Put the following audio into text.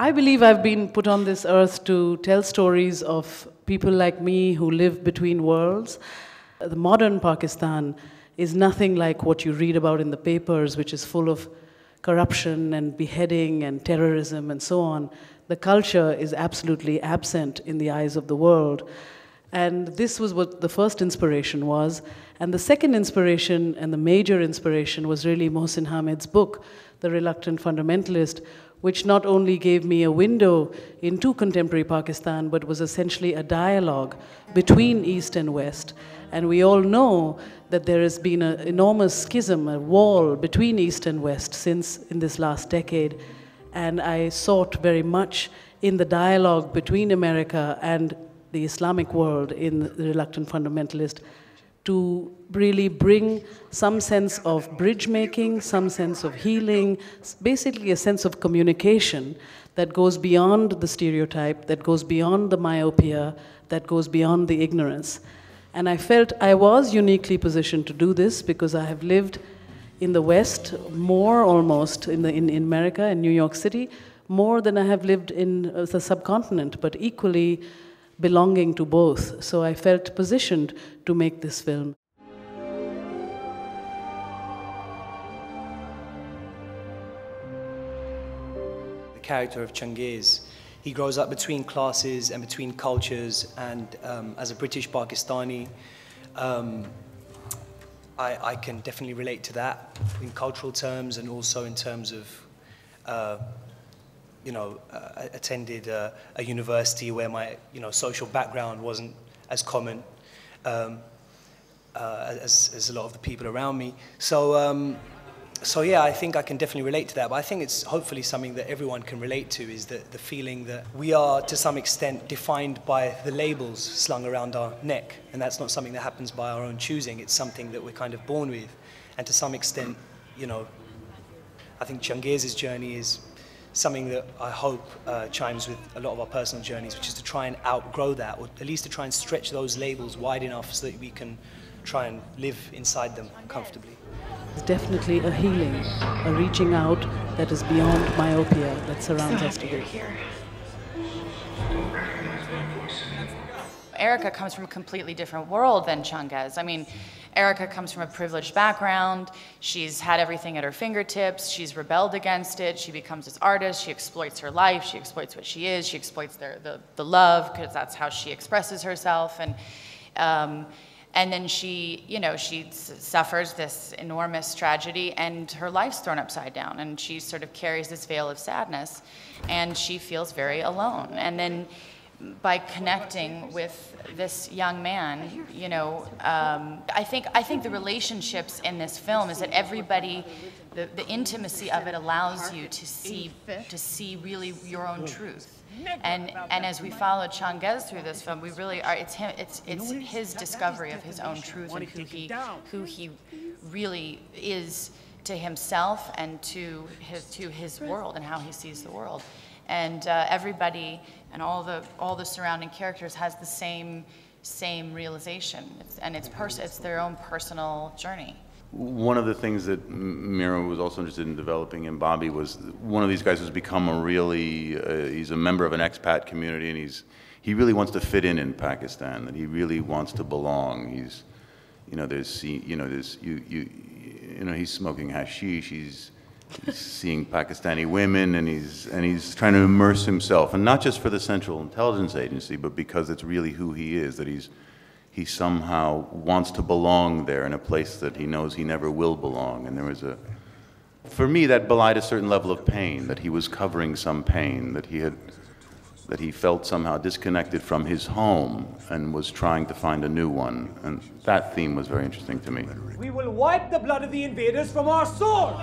I believe I've been put on this earth to tell stories of people like me who live between worlds. The modern Pakistan is nothing like what you read about in the papers, which is full of corruption and beheading and terrorism and so on. The culture is absolutely absent in the eyes of the world. And this was what the first inspiration was. And the second inspiration, and the major inspiration, was really Mohsin Hamid's book, The Reluctant Fundamentalist, which not only gave me a window into contemporary Pakistan, but was essentially a dialogue between East and West. And we all know that there has been an enormous schism, a wall between East and West in this last decade. And I sought very much in the dialogue between America and the Islamic world in The Reluctant Fundamentalist to really bring some sense of bridge making, some sense of healing, basically a sense of communication that goes beyond the stereotype, that goes beyond the myopia, that goes beyond the ignorance. And I felt I was uniquely positioned to do this because I have lived in the West more almost in America, in New York City, more than I have lived in the subcontinent, but equally belonging to both. So I felt positioned to make this film. The character of Changiz, he grows up between classes and between cultures, and as a British Pakistani, I can definitely relate to that in cultural terms and also in terms of attended a university where my social background wasn't as common as a lot of the people around me. So yeah, I think I can definitely relate to that. But I think it's hopefully something that everyone can relate to, is the feeling that we are to some extent defined by the labels slung around our neck, and that's not something that happens by our own choosing. It's something that we're kind of born with, and to some extent, I think Changiz's journey is something that I hope chimes with a lot of our personal journeys, which is to try and outgrow that, or at least to try and stretch those labels wide enough so that we can try and live inside them comfortably. It's definitely a healing, a reaching out that is beyond myopia that surrounds us today. Erica comes from a completely different world than Changiz. I mean, Erica comes from a privileged background. She's had everything at her fingertips. She's rebelled against it. She becomes this artist. She exploits her life. She exploits what she is. She exploits the love, because that's how she expresses herself. And then she suffers this enormous tragedy, and her life's thrown upside down, and she sort of carries this veil of sadness, and she feels very alone. And then by connecting with this young man, I think the relationships in this film is that everybody, the intimacy of it allows you to see really your own truth. And as we follow Changiz through this film, we really are. It's his discovery of his own truth and who he really is to himself and to his world and how he sees the world. And everybody and all the surrounding characters has the same realization, it's their own personal journey. One of the things that Mira was also interested in developing in Bobby was one of these guys who's become he's a member of an expat community, and he really wants to fit in Pakistan, that he really wants to belong. He's smoking hashish, he's seeing Pakistani women, and he's trying to immerse himself, and not just for the Central Intelligence Agency, but because it's really who he is, that he somehow wants to belong there in a place that he knows he never will belong. And there was for me, that belied a certain level of pain, that he was covering some pain, that he felt somehow disconnected from his home and was trying to find a new one. And that theme was very interesting to me. We will wipe the blood of the invaders from our swords!